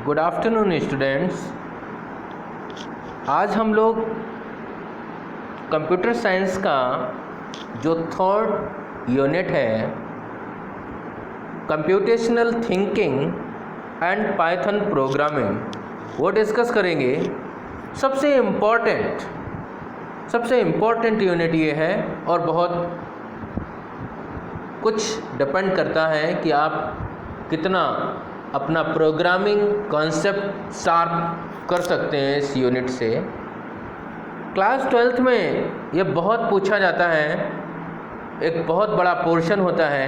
Good afternoon students. आज हम लोग कंप्यूटर साइंस का जो थर्ड यूनिट है computational thinking and Python programming वो डिस्कस करेंगे। सबसे इम्पोर्टेंट यूनिट ये है और बहुत कुछ डिपेंड करता है कि आप कितना अपना प्रोग्रामिंग कॉन्सेप्ट शार्प कर सकते हैं इस यूनिट से। क्लास 12th में ये बहुत पूछा जाता है, एक बहुत बड़ा पोर्शन होता है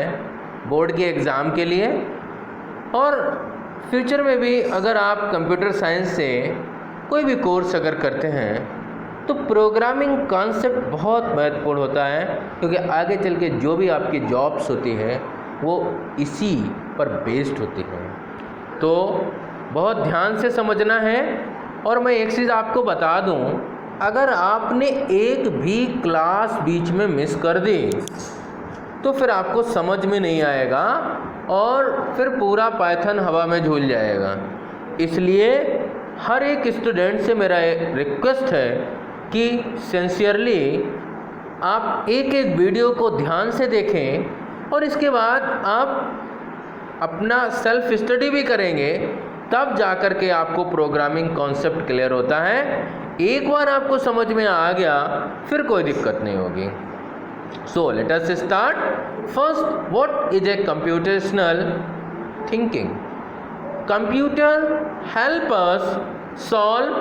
बोर्ड के एग्ज़ाम के लिए, और फ्यूचर में भी अगर आप कंप्यूटर साइंस से कोई भी कोर्स अगर करते हैं तो प्रोग्रामिंग कॉन्सेप्ट बहुत महत्वपूर्ण होता है, क्योंकि आगे चल के जो भी आपकी जॉब्स होती है वो इसी पर बेस्ड होती है। तो बहुत ध्यान से समझना है। और मैं एक चीज़ आपको बता दूं, अगर आपने एक भी क्लास बीच में मिस कर दी तो फिर आपको समझ में नहीं आएगा और फिर पूरा पाइथन हवा में झूल जाएगा। इसलिए हर एक स्टूडेंट से मेरा रिक्वेस्ट है कि सिंसियरली आप एक एक वीडियो को ध्यान से देखें और इसके बाद आप अपना सेल्फ स्टडी भी करेंगे, तब जाकर के आपको प्रोग्रामिंग कॉन्सेप्ट क्लियर होता है। एक बार आपको समझ में आ गया फिर कोई दिक्कत नहीं होगी। So let us start. First, what is A computational thinking? Computer help us solve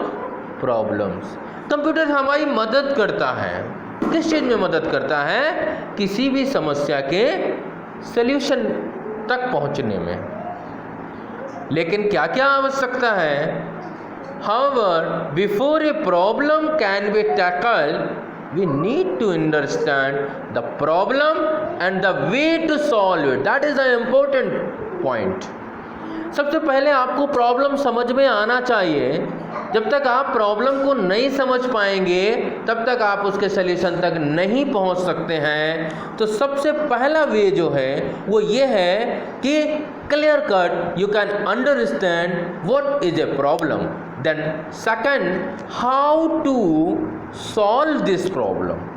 problems. Computer हमारी मदद करता है। किस चीज़ में मदद करता है? किसी भी समस्या के सल्यूशन तक पहुंचने में। लेकिन क्या क्या आवश्यकता है? However, before a problem can be tackled, we need to understand the problem and the way to solve it. That is an important point. सबसे पहले आपको प्रॉब्लम समझ में आना चाहिए। जब तक आप प्रॉब्लम को नहीं समझ पाएंगे तब तक आप उसके सल्यूशन तक नहीं पहुंच सकते हैं। तो सबसे पहला वे जो है वो ये है कि clear cut you can understand what is a problem. Then second, how to solve this problem.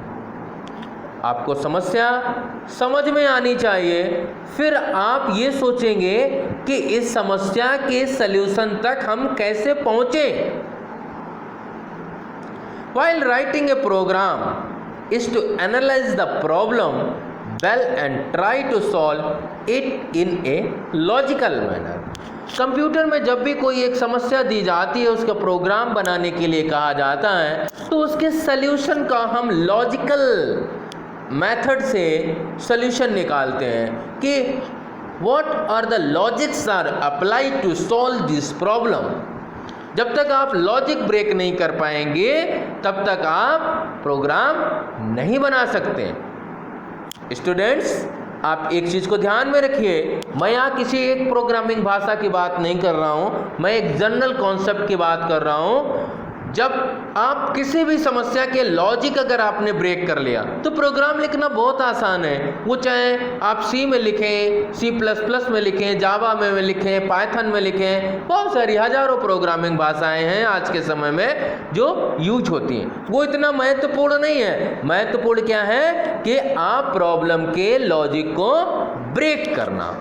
आपको समस्या समझ में आनी चाहिए, फिर आप ये सोचेंगे कि इस समस्या के सल्यूशन तक हम कैसे पहुंचें। While writing a program is to analyze the problem well and try to solve it in a logical manner. Computer में जब भी कोई एक समस्या दी जाती है, उसका प्रोग्राम बनाने के लिए कहा जाता है, तो उसके सल्यूशन का हम लॉजिकल मेथड से सल्यूशन निकालते हैं कि what are the logics are applied to solve this problem. जब तक आप लॉजिक ब्रेक नहीं कर पाएंगे तब तक आप प्रोग्राम नहीं बना सकते। स्टूडेंट्स, आप एक चीज़ को ध्यान में रखिए, मैं यहाँ किसी एक प्रोग्रामिंग भाषा की बात नहीं कर रहा हूँ, मैं एक जनरल कॉन्सेप्ट की बात कर रहा हूँ। जब आप किसी भी समस्या के लॉजिक अगर आपने ब्रेक कर लिया तो प्रोग्राम लिखना बहुत आसान है। वो चाहे आप सी में लिखें, C++ में लिखें, जावा में लिखें, पाइथन में लिखें, बहुत सारी हजारों प्रोग्रामिंग भाषाएं हैं आज के समय में जो यूज होती हैं। वो इतना महत्वपूर्ण नहीं है। महत्वपूर्ण क्या है कि आप प्रॉब्लम के लॉजिक को ब्रेक करना।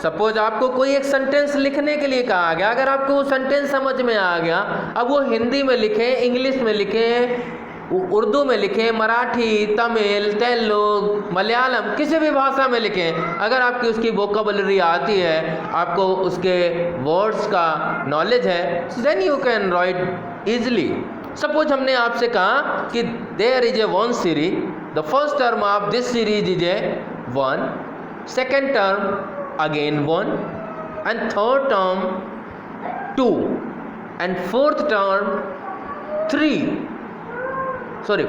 सपोज आपको कोई एक सेंटेंस लिखने के लिए कहा गया, अगर आपको वो सेंटेंस समझ में आ गया, अब वो हिंदी में लिखें, इंग्लिश में लिखें, उर्दू में लिखें, मराठी, तमिल, तेलुगु, मलयालम, किसी भी भाषा में लिखें, अगर आपकी उसकी वोकैबुलरी आती है, आपको उसके वर्ड्स का नॉलेज है, then you can write easily. Suppose हमने आपसे कहा कि there is a one series, the first term of this series is a 1, second term again 1, and third term 2, and fourth term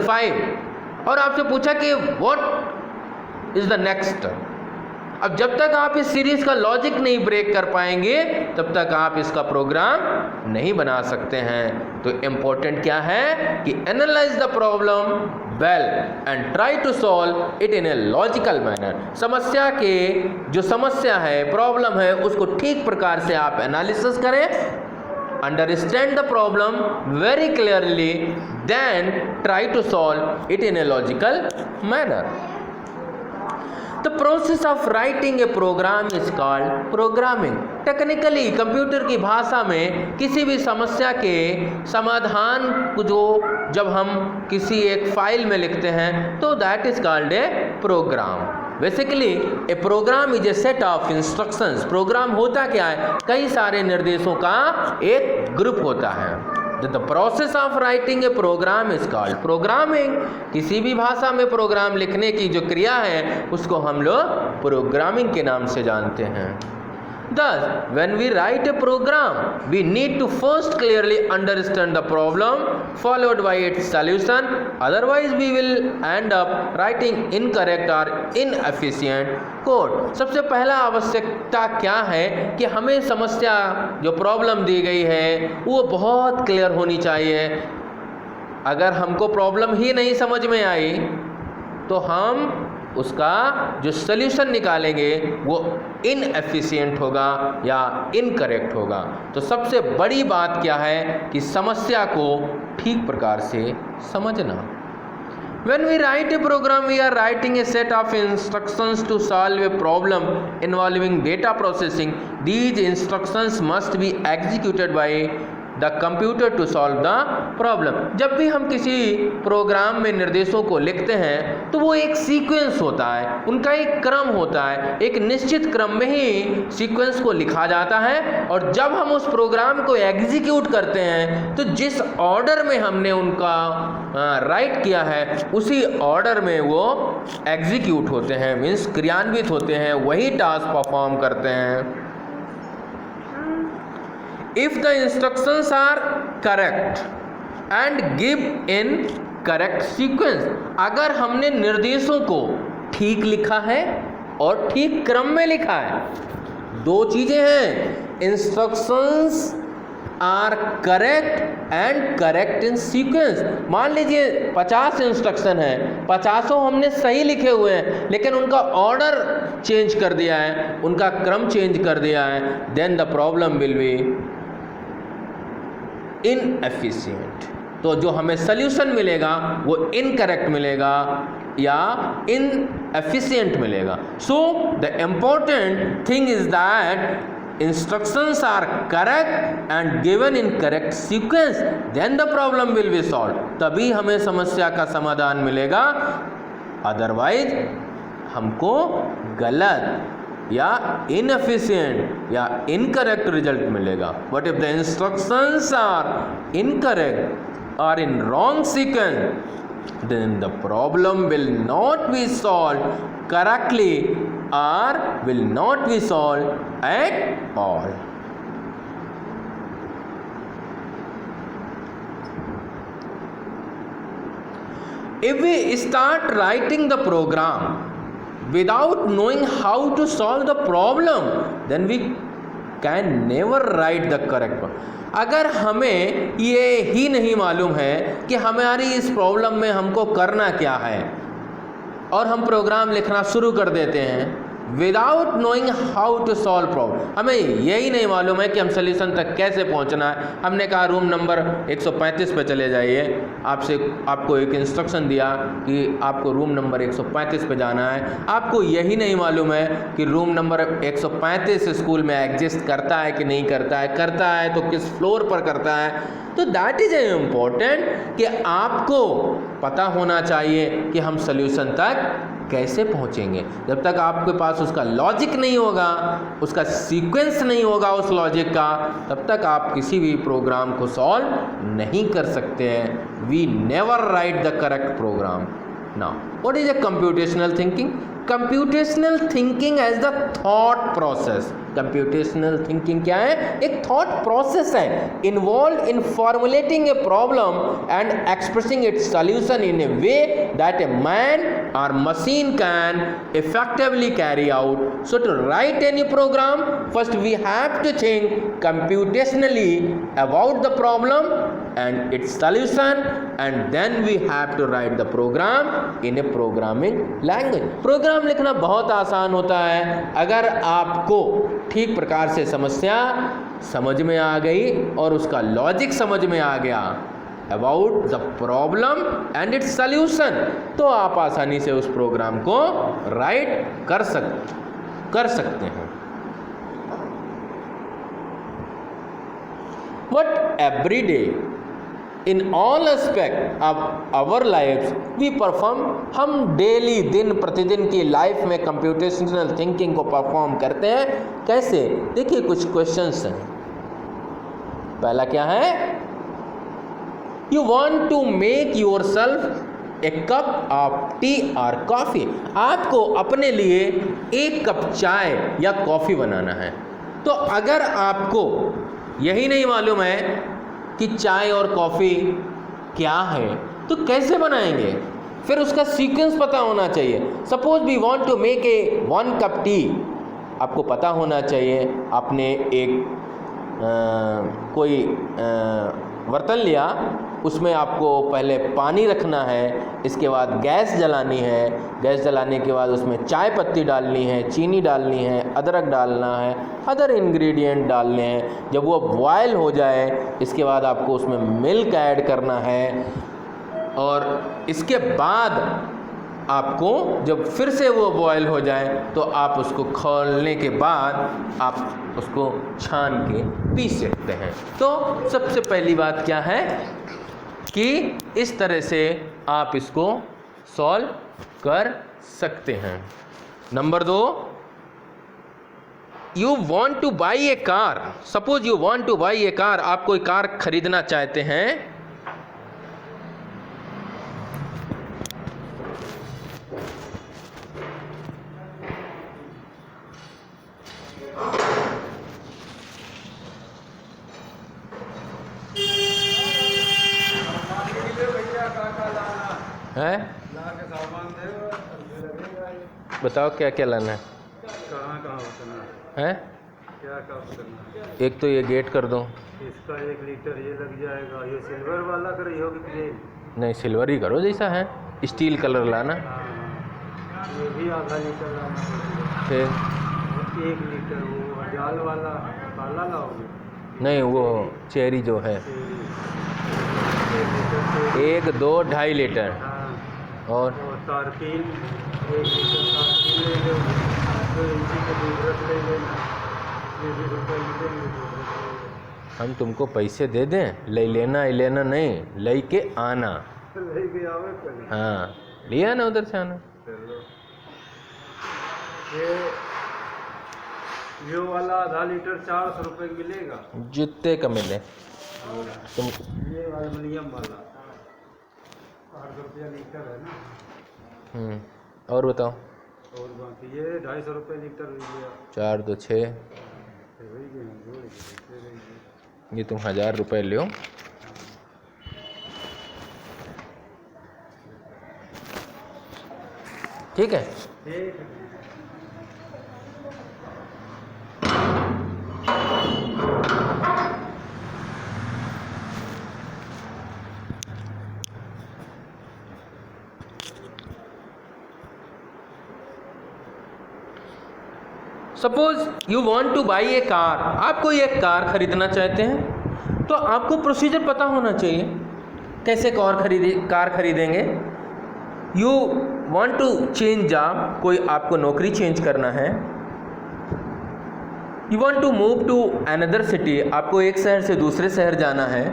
5, और आपसे पूछा कि what is the next term। अब जब तक आप इस सीरीज का लॉजिक नहीं ब्रेक कर पाएंगे तब तक आप इसका प्रोग्राम नहीं बना सकते हैं। तो इम्पोर्टेंट क्या है कि analyse the problem well and try to solve it in a logical manner. समस्या के जो समस्या है, प्रॉब्लम है, उसको ठीक प्रकार से आप एनालिसिस करें, understand the problem very clearly, then try to solve it in a logical manner. The process of writing a program is called programming. Technically computer की भाषा में किसी भी समस्या के समाधान को जब हम किसी एक फाइल में लिखते हैं तो that is called a program. Basically a program is a set of instructions. Program होता क्या है? कई सारे निर्देशों का एक ग्रुप होता है। The process of writing a program is called programming. किसी भी भाषा में प्रोग्राम लिखने की जो क्रिया है उसको हम लोग प्रोग्रामिंग के नाम से जानते हैं। Thus, when we write a program, we need to first clearly understand the problem, followed by its solution. Otherwise, we will end up writing incorrect or inefficient code. सबसे पहला आवश्यकता क्या है कि हमें समस्या जो प्रॉब्लम दी गई है वो बहुत क्लियर होनी चाहिए। अगर हमको प्रॉब्लम ही नहीं समझ में आई तो हम उसका जो सल्यूशन निकालेंगे वो इनएफिशिएंट होगा या इनकरेक्ट होगा। तो सबसे बड़ी बात क्या है कि समस्या को ठीक प्रकार से समझना। When we write a program, we are writing a set of instructions to solve a problem involving data processing. These instructions must be executed by the computer to solve the problem. जब भी हम किसी programme में निर्देशों को लिखते हैं तो वो एक सीक्वेंस होता है, उनका एक क्रम होता है, एक निश्चित क्रम में ही सीक्वेंस को लिखा जाता है। और जब हम उस प्रोग्राम को एग्जीक्यूट करते हैं तो जिस ऑर्डर में हमने उनका राइट किया है उसी ऑर्डर में वो एग्जीक्यूट होते हैं, मीन्स क्रियान्वित होते हैं, वही टास्क परफॉर्म करते हैं। If the instructions are correct and give in correct sequence, अगर हमने निर्देशों को ठीक लिखा है और ठीक क्रम में लिखा है, दो चीजें हैं, instructions are correct and correct in sequence. मान लीजिए 50 इंस्ट्रक्शन है, 50 हमने सही लिखे हुए हैं लेकिन उनका ऑर्डर चेंज कर दिया है, उनका क्रम चेंज कर दिया है, then the problem will be inefficient. तो जो हमें सल्यूशन मिलेगा वो इनकरेक्ट मिलेगा या इनएफिशिएंट मिलेगा। So the important thing is that instructions are correct and given in correct sequence, then the problem will be solve. तभी हमें समस्या का समाधान मिलेगा, अदरवाइज हमको गलत या इनएफिशिएंट या इनकरेक्ट रिजल्ट मिलेगा। But if the instructions are incorrect और in wrong sequence, then the problem will not be solved correctly or will not be solved at all. If we start writing the program without knowing how to solve the problem, then we can never write the correct one. अगर हमें ये ही नहीं मालूम है कि हमारी इस problem में हमको करना क्या है और हम प्रोग्राम लिखना शुरू कर देते हैं without knowing how to solve problem, हमें यही नहीं मालूम है कि हम सल्यूशन तक कैसे पहुंचना है। हमने कहा रूम नंबर 135 पे चले जाइए, आपको एक इंस्ट्रक्शन दिया कि आपको रूम नंबर 135 पे जाना है। आपको यही नहीं मालूम है कि रूम नंबर 135 स्कूल में एग्जिस्ट करता है कि नहीं करता है, करता है तो किस फ्लोर पर करता है। तो दैट इज इम्पोर्टेंट कि आपको पता होना चाहिए कि हम सल्यूशन तक कैसे पहुंचेंगे। जब तक आपके पास उसका लॉजिक नहीं होगा, उसका सीक्वेंस नहीं होगा उस लॉजिक का, तब तक आप किसी भी प्रोग्राम को सॉल्व नहीं कर सकते हैं। We never write the correct program. Now what is a computational thinking? Computational thinking as the thought process computational thinking क्या है? एक थॉट प्रोसेस है involve in formulating a problem and expressing its solution in a way that a man or machine can effectively carry out. So to write any program, first we have to think computationally about the problem and its solution, and then we have to write the program in a programming language. Program लिखना बहुत आसान होता है अगर आपको ठीक प्रकार से समस्या समझ में आ गई और उसका लॉजिक समझ में आ गया about the problem and it's solution, तो आप आसानी से उस प्रोग्राम को राइट कर सकते हैं. But every day in all aspect of our life we perform, हम डेली दिन प्रतिदिन की लाइफ में कंप्यूटेशनल थिंकिंग को परफॉर्म करते हैं. कैसे? देखिए कुछ क्वेश्चंस हैं. पहला क्या है? You want to make yourself a cup of tea or coffee. आपको अपने लिए एक कप चाय या कॉफ़ी बनाना है. तो अगर आपको यही नहीं मालूम है कि चाय और कॉफ़ी क्या है तो कैसे बनाएंगे? फिर उसका सीक्वेंस पता होना चाहिए. Suppose we want to make a 1 cup tea, आपको पता होना चाहिए. आपने एक कोई बर्तन लिया, उसमें आपको पहले पानी रखना है, इसके बाद गैस जलानी है, गैस जलाने के बाद उसमें चाय पत्ती डालनी है, चीनी डालनी है, अदरक डालना है, अदर इंग्रेडिएंट डालने हैं. जब वो बॉयल हो जाए इसके बाद आपको उसमें मिल्क ऐड करना है, और इसके बाद आपको जब फिर से वो बॉयल हो जाए तो आप उसको खोलने के बाद आप उसको छान के पी सकते हैं. तो सबसे पहली बात क्या है कि इस तरह से आप इसको सॉल्व कर सकते हैं. Number 2, you want to by A car. Suppose you want to by A car, आप कोई कार खरीदना चाहते हैं. है बताओ क्या क्या लाना है? कहाँ है? क्या करना? एक तो ये गेट कर दो. इसका 1 लीटर ये लग जाएगा. ये सिल्वर वाला कर रही होगी प्लेन? नहीं, सिल्वर ही करो जैसा है. स्टील कलर लाना. ये भी आधा लीटर लाना. फिर 1 लीटर वो जाल वाला काला लाओगे? नहीं, वो चेरी जो है 1, 2, 2.5 लीटर. और तारपीन 1 लीटर तारपीन ले लो. तो इंची के दूसरा ले लेना. ये भी रुपये देंगे. हम तुमको पैसे दे दें, ले लेना नहीं, ले के आना. ले के आओगे पहले. हाँ, लिया ना उधर से आना. चलो. ये वाला आधा लीटर 400 रुपये मिलेगा. जितने का मिले तुम. ये एल्युमिनियम वाला 8 रुपया लीटर है ना. और बताओ. और बाकी ये 250 रुपये लीटर हो गया. 4, 2, 6. ये तुम 1000 रुपये लो. ठीक है. Suppose you want to by A car. आप कोई एक कार खरीदना चाहते हैं तो आपको प्रोसीजर पता होना चाहिए. कैसे कार खरीदेंगे? You want to change job, कोई आपको नौकरी चेंज करना है. You want to move to another city, आपको एक शहर से दूसरे शहर जाना है.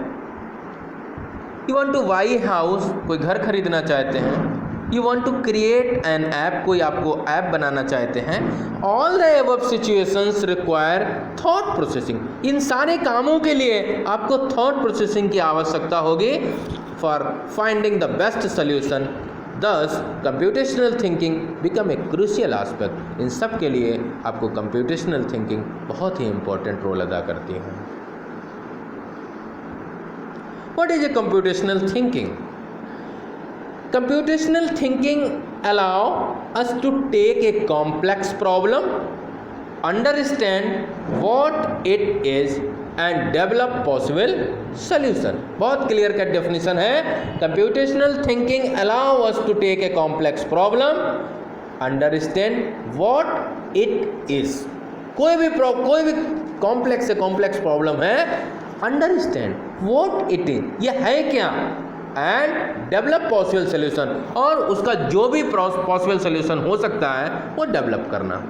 You want to buy house, कोई घर खरीदना चाहते हैं. You want to create an app, कोई आपको ऐप बनाना चाहते हैं. All the above situations require thought processing. इन सारे कामों के लिए आपको थॉट प्रोसेसिंग की आवश्यकता होगी for finding the best solution Thus, computational thinking become a crucial aspect. इन सब के लिए आपको computational thinking बहुत ही important role अदा करती है. What is a computational thinking? Computational thinking allow us to take a complex problem, understand what it is and develop possible solution. बहुत clear cut definition है. Computational thinking allow us to take a complex problem, understand what it is. कोई भी complex से complex problem है, understand what it is, ये है क्या, and develop possible solution, और उसका जो भी पॉसिबल सोल्यूशन हो सकता है वो डेवलप करना.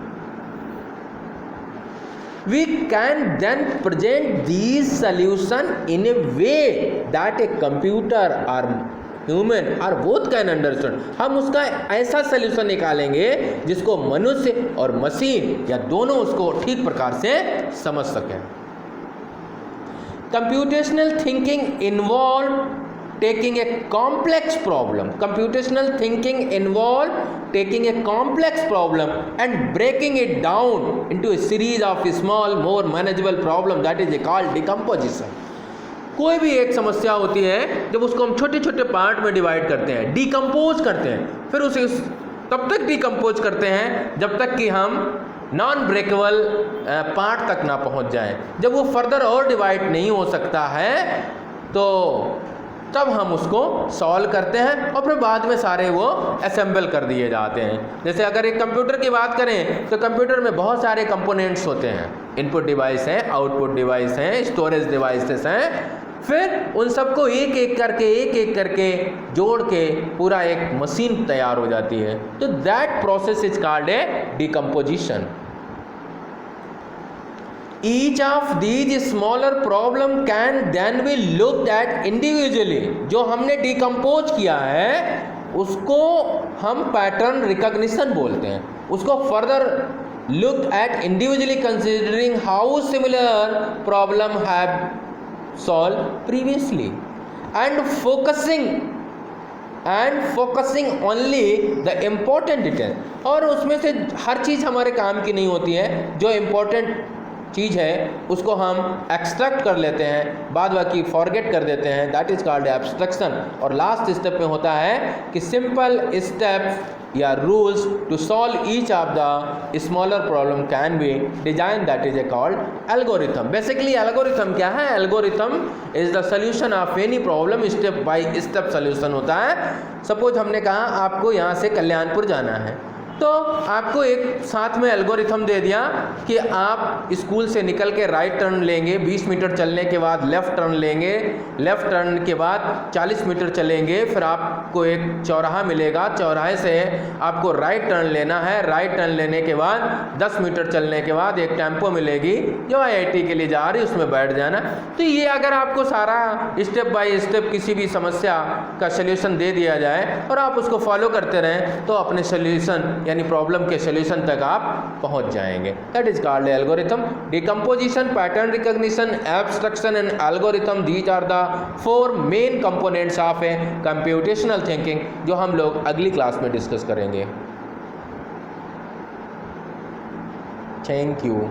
We can then present these solution in a way that a computer or human or both can understand. हम उसका ऐसा सोल्यूशन निकालेंगे जिसको मनुष्य और मशीन या दोनों उसको ठीक प्रकार से समझ सकें. Computational thinking involve taking a complex problem. Computational thinking involve taking a complex problem and breaking it down into a series of small, more manageable problem, that is called decomposition. कोई भी एक समस्या होती है, जब उसको हम छोटे छोटे पार्ट में डिवाइड करते हैं, डिकम्पोज करते हैं, फिर उसे तब तक डिकम्पोज करते हैं जब तक कि हम नॉन ब्रेकेबल पार्ट तक ना पहुंच जाएं. जब वो फर्दर और डिवाइड नहीं हो सकता है तो तब हम उसको सॉल्व करते हैं और फिर बाद में सारे वो असेंबल कर दिए जाते हैं. जैसे अगर एक कंप्यूटर की बात करें तो कंप्यूटर में बहुत सारे कंपोनेंट्स होते हैं. इनपुट डिवाइस हैं, आउटपुट डिवाइस हैं, स्टोरेज डिवाइसेस हैं. फिर उन सबको एक एक करके जोड़ के पूरा एक मशीन तैयार हो जाती है. तो that process is called A decomposition. Each of these smaller problem can then be looked at individually. जो हमने डिकम्पोज किया है उसको हम पैटर्न रिकॉग्निशन बोलते हैं. उसको further looked at individually considering how similar problem have solved previously and focusing only the important detail. और उसमें से हर चीज़ हमारे काम की नहीं होती है. जो इम्पोर्टेंट चीज़ है उसको हम एक्सट्रैक्ट कर लेते हैं, बाद बाकी फॉरगेट कर देते हैं. That is called abstraction. और लास्ट स्टेप में होता है कि सिंपल स्टेप या rules to solve each of the smaller problem can be design, that is a called algorithm. Basically algorithm क्या है? Algorithm is the solution of any problem, step by step solution होता है. Suppose हमने कहा आपको यहाँ से कल्याणपुर जाना है, तो आपको एक साथ में एल्गोरिथम दे दिया कि आप स्कूल से निकल के राइट टर्न लेंगे, 20 मीटर चलने के बाद लेफ़्ट टर्न लेंगे, लेफ़्ट टर्न के बाद 40 मीटर चलेंगे, फिर आपको एक चौराहा मिलेगा, चौराहे से आपको राइट टर्न लेना है, राइट टर्न लेने के बाद 10 मीटर चलने के बाद एक टेम्पो मिलेगी जो IIT के लिए जा रही है, उसमें बैठ जाना. तो ये अगर आपको सारा स्टेप बाय स्टेप किसी भी समस्या का सल्यूशन दे दिया जाए और आप उसको फॉलो करते रहें तो अपने सल्यूशन यानी प्रॉब्लम के सॉल्यूशन तक आप पहुंच जाएंगे. That is called algorithm. Decomposition, pattern recognition, abstraction and algorithm, these are the 4 main components of a computational thinking, जो हम लोग अगली क्लास में डिस्कस करेंगे. Thank you.